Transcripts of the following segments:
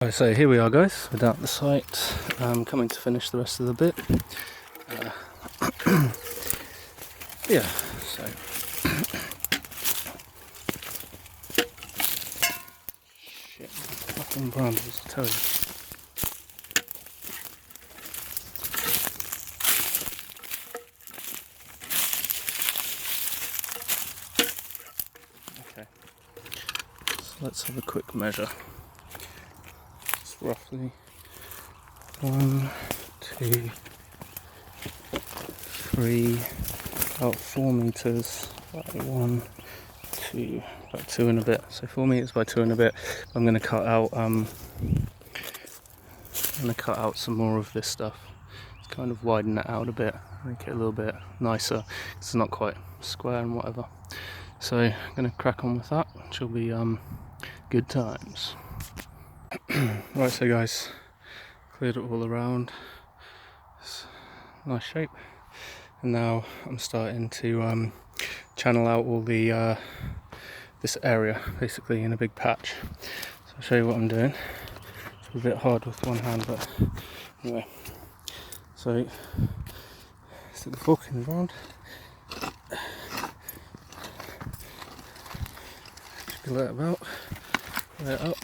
Right, so here we are, guys, without the site. Coming to finish the rest of the bit. Yeah, so shit, fucking brambles, I tell you. Okay, so let's have a quick measure. It's roughly 1, 2, 3, about 4 meters by 1, 2, about 2 and a bit. So 4 meters by 2 and a bit. I'm going to cut out. Some more of this stuff. Just kind of widen it out a bit, make it a little bit nicer. It's not quite square and whatever. So I'm going to crack on with that, which will be good times. Right, so guys, cleared it all around. It's nice shape. And now I'm starting to channel out all the this area, basically in a big patch. So I'll show you what I'm doing. It's a bit hard with one hand, but anyway. So stick the fork in the ground. Jiggle it about, lay it up,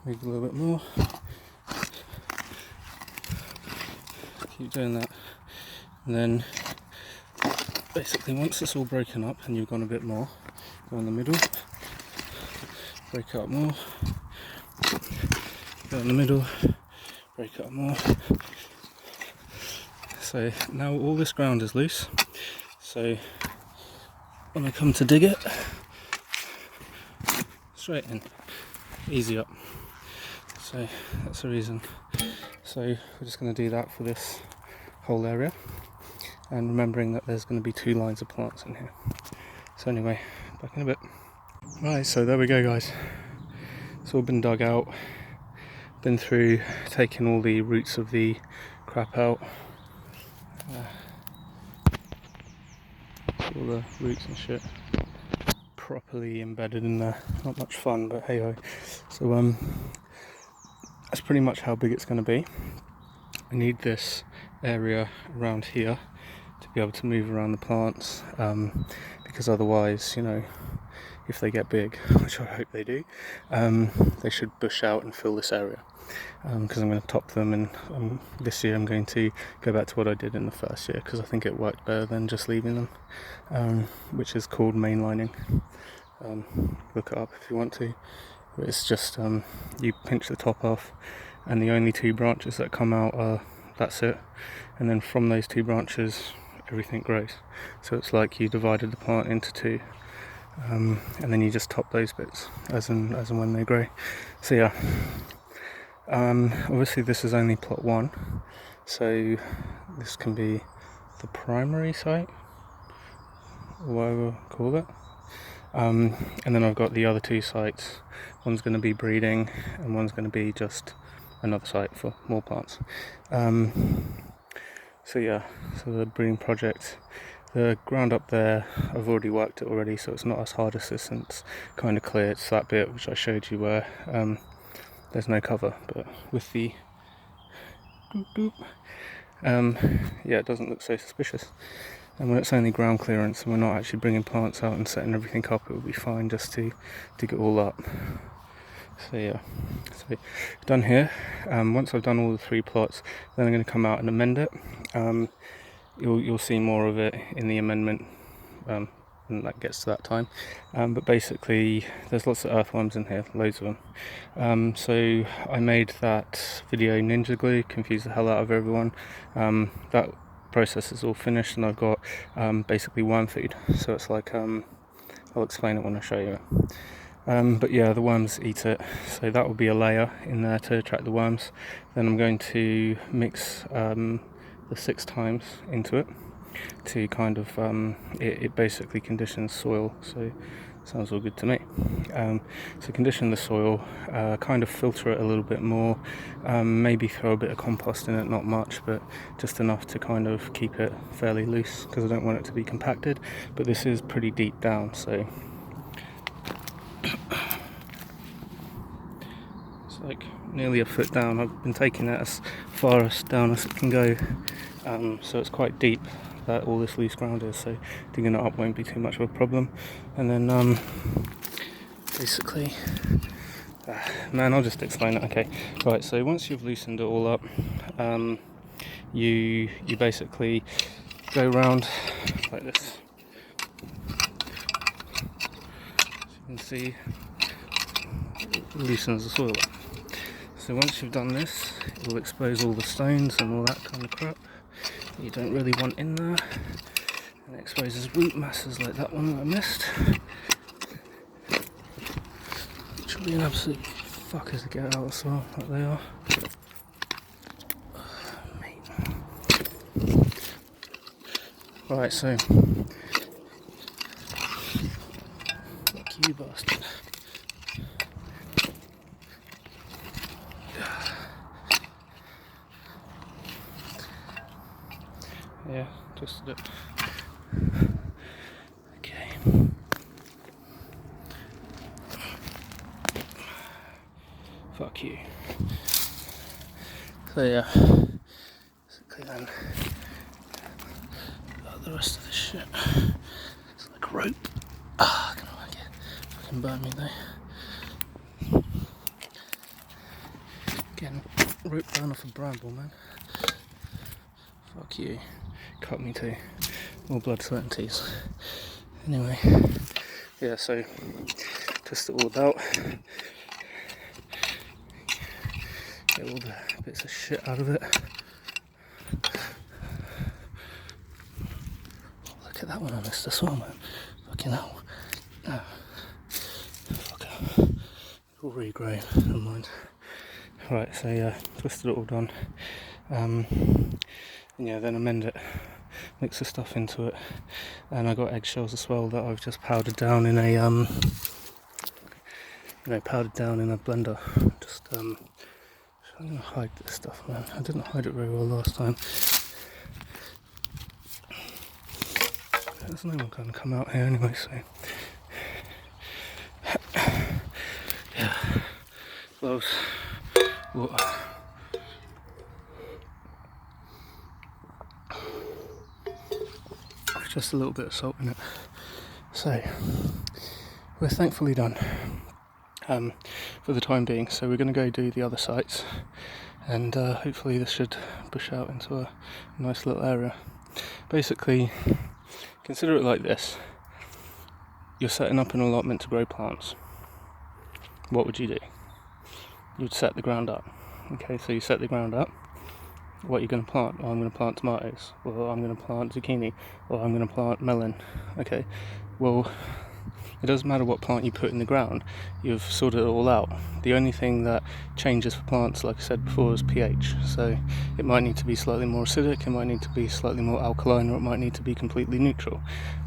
move a little bit more. Keep doing that, and then basically once it's all broken up and you've gone a bit more, go in the middle, break it up more, go in the middle, break it up more. So now all this ground is loose, so when I come to dig it, straight in, easy up. So that's the reason. So we're just going to do that for this whole area, and remembering that there's going to be 2 lines of plants in here. So anyway, back in a bit. Right, so there we go, guys. It's all been dug out, been through taking all the roots of the crap out, all the roots and shit properly embedded in there. Not much fun, but hey ho. So that's pretty much how big it's going to be. I need this area around here to be able to move around the plants, because otherwise, you know, if they get big, which I hope they do, they should bush out and fill this area, because I'm going to top them, and this year I'm going to go back to what I did in the first year, because I think it worked better than just leaving them, which is called mainlining. Look it up if you want to. It's just you pinch the top off, and the only 2 branches that come out are, that's it, and then from those 2 branches everything grows. So it's like you divided the plant into 2, and then you just top those bits as and when they grow. So yeah, obviously this is only plot 1, so this can be the primary site, or whatever you call it. And then I've got the other 2 sites. One's going to be breeding, and one's going to be just another site for more plants. So yeah, so the breeding project, the ground up there, I've already worked it already, so it's not as hard as this, and it's kind of clear. It's that bit which I showed you where there's no cover, but with the yeah, it doesn't look so suspicious. And when it's only ground clearance and we're not actually bringing plants out and setting everything up, it will be fine just to dig it all up. So yeah, so done here. Once I've done all the 3 plots, then I'm going to come out and amend it. You'll see more of it in the amendment when that gets to that time. But basically, there's lots of earthworms in here, loads of them. So I made that video ninja glue, confused the hell out of everyone. That process is all finished, and I've got basically worm food. So it's like I'll explain it when I show you it. But yeah, the worms eat it, so that will be a layer in there to attract the worms. Then I'm going to mix the 6 times into it to kind of it basically conditions soil, so sounds all good to me. So condition the soil, kind of filter it a little bit more, maybe throw a bit of compost in it, not much, but just enough to kind of keep it fairly loose, because I don't want it to be compacted, but this is pretty deep down, so like nearly a foot down. I've been taking it as far as down as it can go, so it's quite deep that all this loose ground is, so digging it up won't be too much of a problem. And then basically, man, I'll just explain it. Okay, right, so once you've loosened it all up, you basically go around like this. As you can see, it loosens the soil up. So once you've done this, it will expose all the stones and all that kind of crap that you don't really want in there, and it exposes root masses like that one that I missed, which will be an absolute fucker to get out as well, like they are. Right, so fuck you, bastard. Yeah, just a bit. Okay. Fuck you. So yeah, basically then got the rest of this shit. It's like rope. I can like it. Fucking burn me though. Again, rope burn off a bramble, man. Fuck you. Cut me too. More blood, sweat and tears. Anyway, yeah, so test it all about. Get all the bits of shit out of it. Look at that one I missed as well, man. Fucking hell. Oh. Fucker. It'll regrow, never mind. Right, so yeah, twisted it all done. And yeah, then amend it, mix the stuff into it, and I got eggshells as well that I've just powdered down in a blender. Just I'm gonna hide this stuff, man. I didn't hide it very well last time. There's no one gonna come out here anyway, so yeah. Gloves, water. Just a little bit of salt in it. So we're thankfully done for the time being. So we're going to go do the other sites, and hopefully this should push out into a nice little area. Basically, consider it like this: you're setting up an allotment to grow plants. What would you do? You'd set the ground up. Okay, so you set the ground up. What are you going to plant? Oh, I'm going to plant tomatoes, or I'm going to plant zucchini, or I'm going to plant melon. Okay, well, it doesn't matter what plant you put in the ground, you've sorted it all out. The only thing that changes for plants, like I said before, is pH. So it might need to be slightly more acidic, it might need to be slightly more alkaline, or it might need to be completely neutral.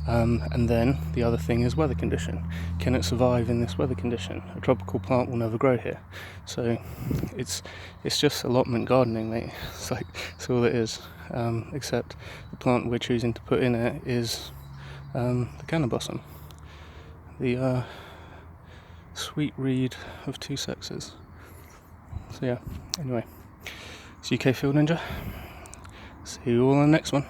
And then the other thing is weather condition. Can it survive in this weather condition? A tropical plant will never grow here. So it's just allotment gardening, mate. It's like, that's all it is. Except the plant we're choosing to put in it is the cannabosum, the sweet reed of two sexes. So yeah, anyway, it's UK Field Ninja. See you all on the next one.